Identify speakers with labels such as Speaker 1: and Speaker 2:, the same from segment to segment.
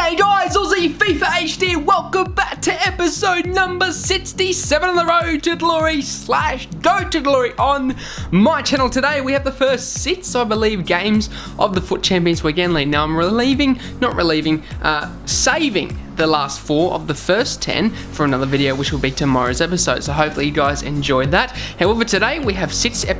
Speaker 1: G'day guys, Aussie FIFA HD, welcome back to episode number 67 on the road to glory / go to glory on my channel. Today we have the first 6, I believe, games of the Foot Champions Weekend League. Now I'm saving the last 4 of the first 10 for another video, which will be tomorrow's episode, so hopefully you guys enjoyed that. However, today we have 6 games of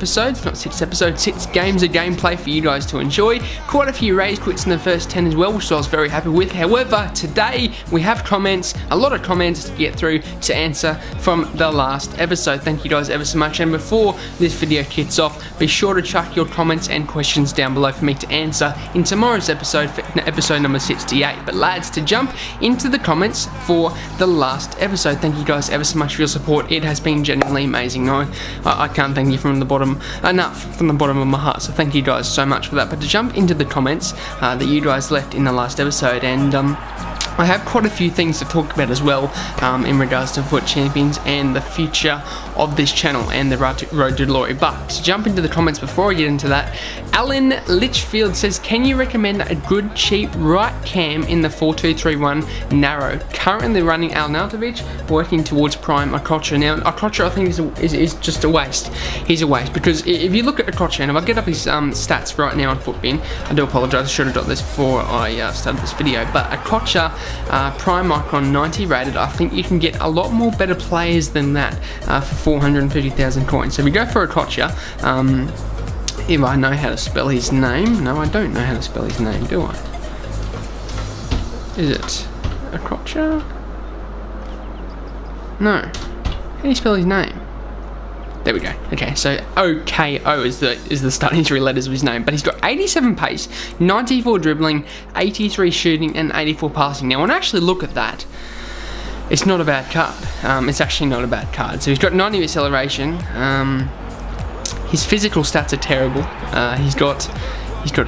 Speaker 1: gameplay for you guys to enjoy. Quite a few raise quits in the first 10 as well, which I was very happy with. However, today we have comments, a lot of comments to get through to answer from the last episode. Thank you guys ever so much, and before this video kicks off, be sure to chuck your comments and questions down below for me to answer in tomorrow's episode, for episode number 68. But lads, to jump into the comments for the last episode, thank you guys ever so much for your support. It has been genuinely amazing. No, I can't thank you from the bottom of my heart, so thank you guys so much for that. But to jump into the comments that you guys left in the last episode, and I have quite a few things to talk about as well in regards to Foot Champions and the future of this channel and the road to glory. But to jump into the comments before I get into that, Alan Litchfield says, can you recommend a good cheap right cam in the 4-2-3-1 narrow? Currently running Alnautovic, working towards prime Okocha. Now Okocha I think is just a waste. He's a waste, because if you look at Okocha, and if I get up his stats right now on Footbin, I do apologise, I should have done this before I started this video, but Okocha prime icon 90 rated, I think you can get a lot more better players than that for 450,000 coins. So we go for Okocha. If I know how to spell his name. No, I don't know how to spell his name, do I? Is it Okocha? No. How do you spell his name? There we go. Okay, so OKO is the starting 3 letters of his name. But he's got 87 pace, 94 dribbling, 83 shooting, and 84 passing. Now, when I actually look at that, it's not a bad card. It's actually not a bad card. So he's got 90 acceleration. His physical stats are terrible. He's got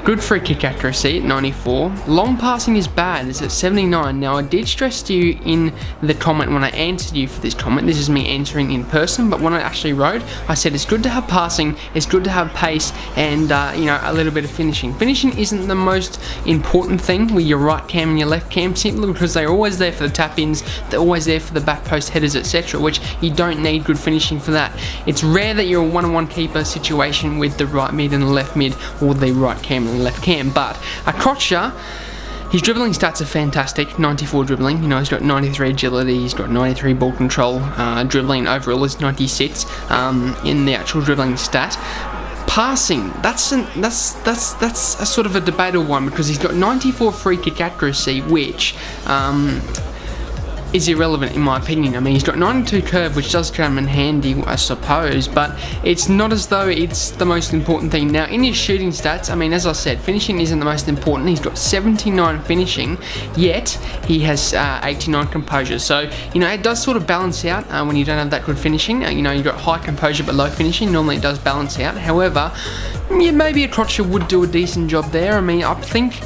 Speaker 1: good free kick accuracy at 94. Long passing is bad, it's at 79. Now, I did stress to you in the comment when I answered you for this comment, this is me answering in person, but when I actually wrote, I said it's good to have passing, it's good to have pace, and you know, a little bit of finishing. Finishing isn't the most important thing with your right cam and your left cam, simply because they're always there for the tap-ins, they're always there for the back post headers, etc., which you don't need good finishing for that. It's rare that you're a one-on-one keeper situation with the right mid and the left mid, or the right cam and left cam. But Okocha, his dribbling stats are fantastic. 94 dribbling, you know, he's got 93 agility, he's got 93 ball control, dribbling overall is 96 in the actual dribbling stat. Passing, that's a sort of a debatable one, because he's got 94 free kick accuracy, which is irrelevant in my opinion. I mean, he's got 92 curve, which does come in handy, I suppose, but it's not as though it's the most important thing. Now, in his shooting stats, I mean, as I said, finishing isn't the most important. He's got 79 finishing, yet he has 89 composure. So, you know, it does sort of balance out when you don't have that good finishing. You know, you've got high composure but low finishing. Normally it does balance out. However, yeah, maybe Okocha would do a decent job there. I mean, I think,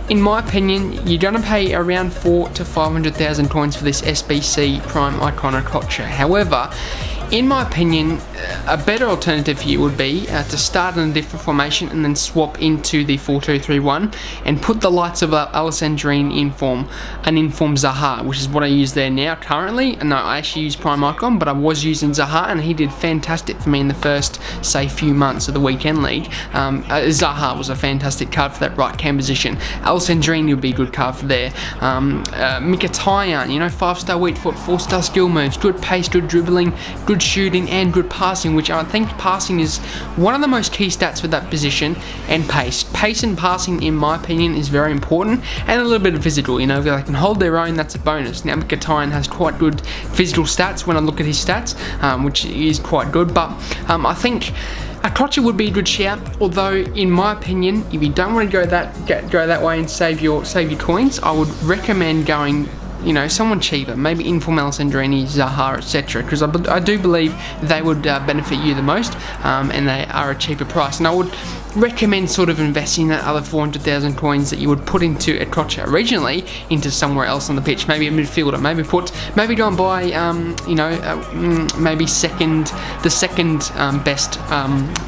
Speaker 1: in my opinion, you're going to pay around 400,000 to 500,000 coins for this SBC Prime Icon Okocha. However, in my opinion, a better alternative here would be to start in a different formation and then swap into the 4-2-3-1 and put the likes of Alessandrine in form, and in form Zaha, which is what I use there now currently. No, I actually use Prime Icon, but I was using Zaha, and he did fantastic for me in the first, say, few months of the Weekend League. Zaha was a fantastic card for that right cam position. Alessandrine would be a good card for there. Mkhitaryan, you know, 5-star weak foot, 4-star skill moves, good pace, good dribbling, good shooting, and good passing, which I think passing is one of the most key stats for that position, and pace. Pace and passing, in my opinion, is very important, and a little bit of physical. You know, if they can hold their own, that's a bonus. Now, Mkhitaryan has quite good physical stats when I look at his stats, which is quite good, but I think Okocha would be a good shout, although in my opinion, if you don't want to go that way and save your coins, I would recommend going, you know, someone cheaper, maybe Inform Alessandrini, Zaha, etc., because I do believe they would benefit you the most, and they are a cheaper price. And I would recommend sort of investing that other 400,000 coins that you would put into a Kocha originally into somewhere else on the pitch. Maybe a midfielder. Maybe go and buy, maybe the second best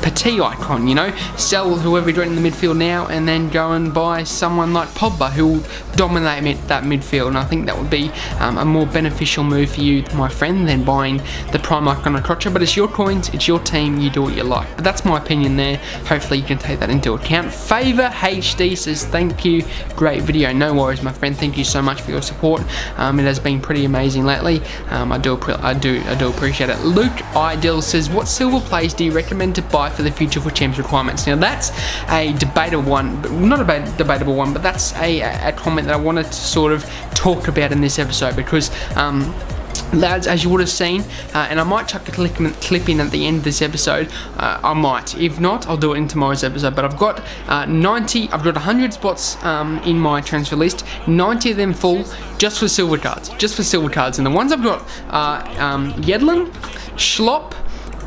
Speaker 1: Petit icon. You know, sell whoever you're in the midfield now, and then go and buy someone like Pogba who will dominate that midfield. And I think that would be a more beneficial move for you, my friend, than buying the prime icon of Kocha. But it's your coins, it's your team, you do what you like. But that's my opinion there. Hopefully you can take that into account. Favor HD says, thank you, great video. No worries, my friend, thank you so much for your support. It has been pretty amazing lately. I do appreciate it. Luke Ideal says, what silver plays do you recommend to buy for the future for champs requirements? Now that's a debatable one, not a debatable one, but that's a comment that I wanted to sort of talk about in this episode, because lads, as you would have seen, and I might chuck a clip in at the end of this episode. I might. If not, I'll do it in tomorrow's episode. But I've got 100 spots in my transfer list. 90 of them full just for silver cards. And the ones I've got are Yedlin, Schlopp,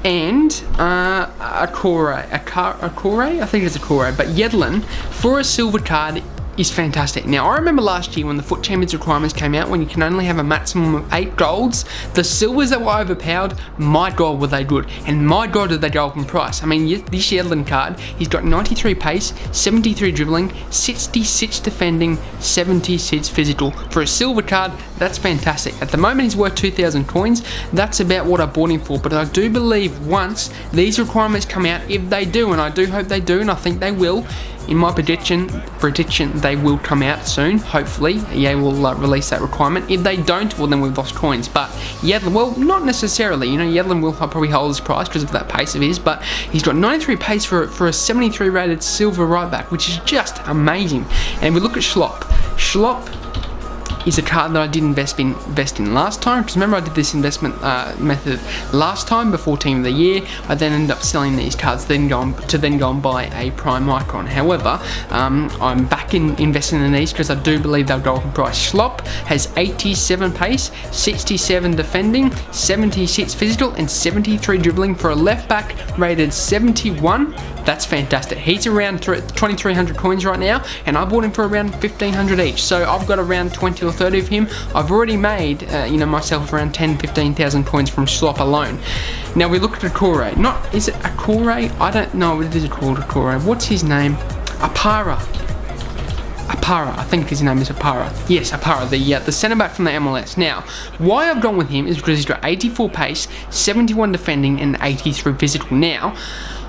Speaker 1: and Akore. I think it's Akore. But Yedlin for a silver card is fantastic. Now, I remember last year when the Foot Champions requirements came out, when you can only have a maximum of 8 golds, the silvers that were overpowered, my god were they good, and my god did they go up in price. I mean, this Yedlin card, he's got 93 pace, 73 dribbling, 66 defending, 76 physical. For a silver card, that's fantastic. At the moment, he's worth 2,000 coins. That's about what I bought him for, but I do believe once these requirements come out, if they do, and I do hope they do, and I think they will, in my prediction, they will come out soon. Hopefully, EA will release that requirement. If they don't, well, then we've lost coins. But Yedlin, well, not necessarily. You know, Yedlin will probably hold his price because of that pace of his, but he's got 93 pace for a 73 rated silver right back, which is just amazing. And we look at Schlopp. Schlopp is a card that I did invest in last time, because remember I did this investment method last time before Team of the Year. I then ended up selling these cards, then go and buy a prime icon. However, I'm back in investing in these because I do believe they'll go up in price. Schlopp has 87 pace, 67 defending, 76 physical, and 73 dribbling for a left back rated 71. That's fantastic. He's around 2,300 coins right now, and I bought him for around 1,500 each. So I've got around 20 or 30 of him. I've already made, myself around 10-15,000 coins from Schlopp alone. Now we look at Akore. Is it Akore? I don't know what it is called. Akore. What's his name? Apara. I think his name is Apara. Yes, Apara, the centre back from the MLS. Now, why I've gone with him is because he's got 84 pace, 71 defending, and 83 physical. Now,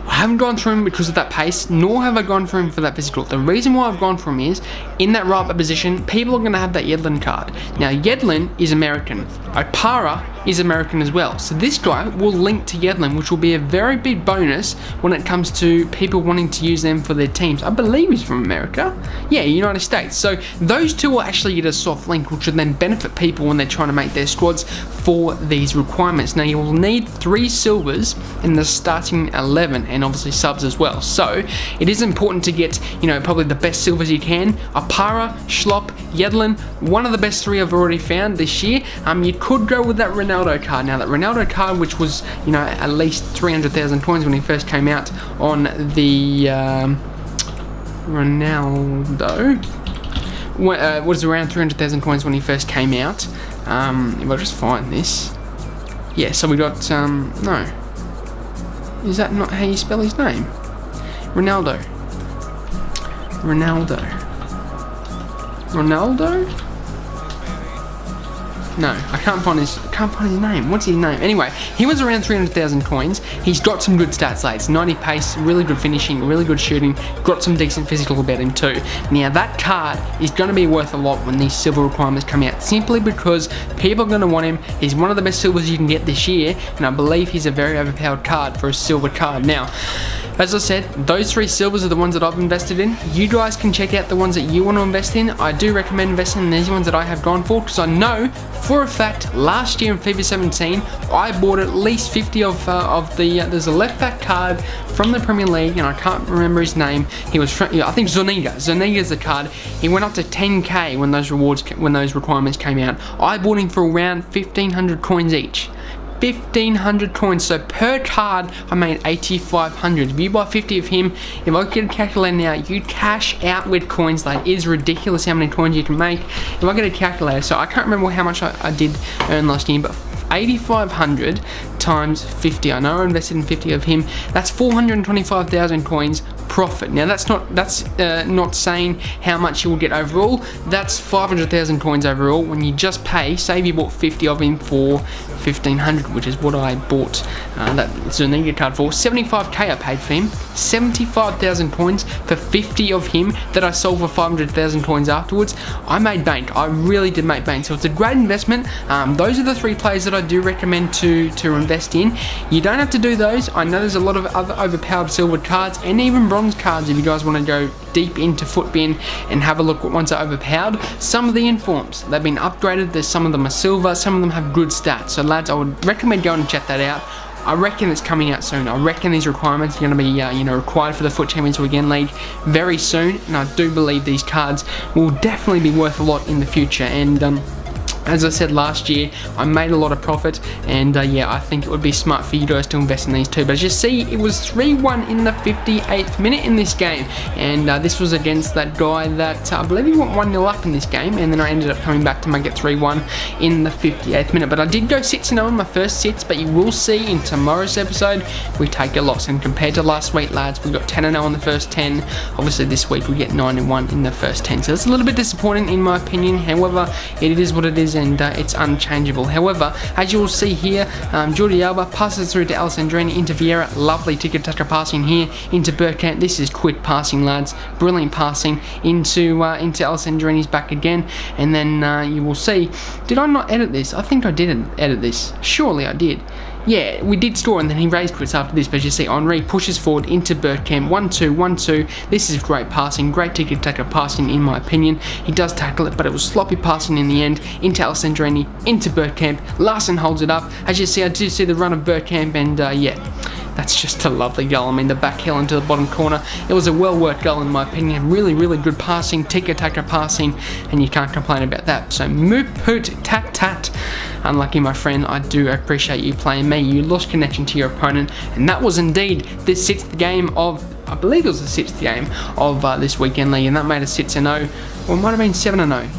Speaker 1: I haven't gone through him because of that pace, nor have I gone for him for that physical. The reason why I've gone for him is, in that right back position, people are going to have that Yedlin card. Now, Yedlin is American. Opara is American as well. So this guy will link to Yedlin, which will be a very big bonus when it comes to people wanting to use them for their teams. I believe he's from America. Yeah, United States. So those two will actually get a soft link, which will then benefit people when they're trying to make their squads for these requirements. Now, you will need 3 silvers in the starting 11, and obviously subs as well. So it is important to get, probably the best silvers you can. Apara, Schlopp, Yedlin, one of the best 3 I've already found this year. You could go with that Ronaldo card. Now, that Ronaldo card, which was, at least 300,000 coins when he first came out on the Ronaldo, was around 300,000 coins when he first came out. If I just find this. Yeah, so we got, no. Is that not how you spell his name? Ronaldo. No, I can't find his name. What's his name? Anyway, he was around 300,000 coins. He's got some good stats, lads. 90 pace, really good finishing, really good shooting. Got some decent physical about him too. Now, that card is going to be worth a lot when these silver requirements come out, simply because people are going to want him. He's one of the best silvers you can get this year, and I believe he's a very overpowered card for a silver card. Now, as I said, those 3 silvers are the ones that I've invested in. You guys can check out the ones that you want to invest in. I do recommend investing in these ones that I have gone for, because I know for a fact last year in FIFA 17 I bought at least 50 of there's a left back card from the Premier League, and I can't remember his name. He was from, I think Zuniga's the card. He went up to 10k when those requirements came out. I bought him for around 1,500 coins each. 1,500 coins. So per card, I made 8,500. If you buy 50 of him, if I get a calculator now, you cash out with coins. Like, it is ridiculous how many coins you can make. If I get a calculator, so I can't remember how much I did earn last year, but 8,500 times 50. I know I invested in 50 of him. That's 425,000 coins profit. Now that's not saying how much you will get overall. That's 500,000 coins overall when you just pay. Say if you bought 50 of him for 1,500, which is what I bought that Zuniga card for. 75k I paid for him. 75,000 coins for 50 of him that I sold for 500,000 coins afterwards. I made bank. I really did make bank. So it's a great investment. Those are the 3 players that I do recommend to invest in. You don't have to do those. I know there's a lot of other overpowered silver cards and even bronze cards if you guys want to go deep into Footbin and have a look what ones are overpowered. Some of the informs, they've been upgraded. There's some of them are silver, some of them have good stats. So lads, I would recommend going and check that out. I reckon it's coming out soon. I reckon these requirements are going to be required for the Foot Champions Weekend League very soon, and I do believe these cards will definitely be worth a lot in the future. And as I said last year, I made a lot of profit, and yeah, I think it would be smart for you guys to invest in these too. But as you see, it was 3-1 in the 58th minute in this game, and this was against that guy that I believe he went 1-0 up in this game, and then I ended up coming back to make it 3-1 in the 58th minute. But I did go 6-0 in my first 6, but you will see in tomorrow's episode, we take a loss. And compared to last week, lads, we got 10-0 in the first 10. Obviously this week we get 9-1 in the first 10. So it's a little bit disappointing in my opinion. However, it is what it is, and it's unchangeable. However, as you will see here, Jordi Alba passes through to Alessandrini into Vieira. Lovely tiki-taka passing here into Bergkamp. This is quick passing, lads. Brilliant passing into Alessandrini's back again. And then you will see, did I not edit this? I think I did edit this. Surely I did. Yeah, we did score, and then he raised quits after this. But as you see, Henry pushes forward into Bergkamp. 1-2, 1-2. This is great passing, great tiki-taka passing in my opinion. He does tackle it, but it was sloppy passing in the end. Into Alessandrini, into Bergkamp. Larson holds it up. As you see, I do see the run of Bergkamp, and yeah, that's just a lovely goal. I mean, the back heel into the bottom corner. It was a well-worked goal in my opinion. Really, really good passing, tiki-taka passing, and you can't complain about that. So, moop, hoot, tat, tat. Unlucky, my friend. I do appreciate you playing me. You lost connection to your opponent, and that was indeed the 6th game of, I believe it was the 6th game of this weekend league, and that made us 6-0, or it might have been 7-0.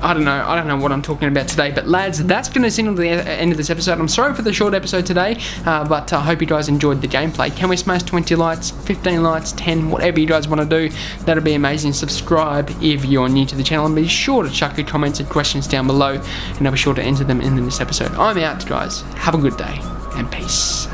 Speaker 1: I don't know what I'm talking about today, but lads, that's going to signal the end of this episode. I'm sorry for the short episode today, but I hope you guys enjoyed the gameplay. Can we smash 20 likes, 15 likes, 10, whatever you guys want to do? That'll be amazing. Subscribe if you're new to the channel, and be sure to chuck your comments and questions down below, and I'll be sure to answer them in this episode. I'm out, guys. Have a good day, and peace.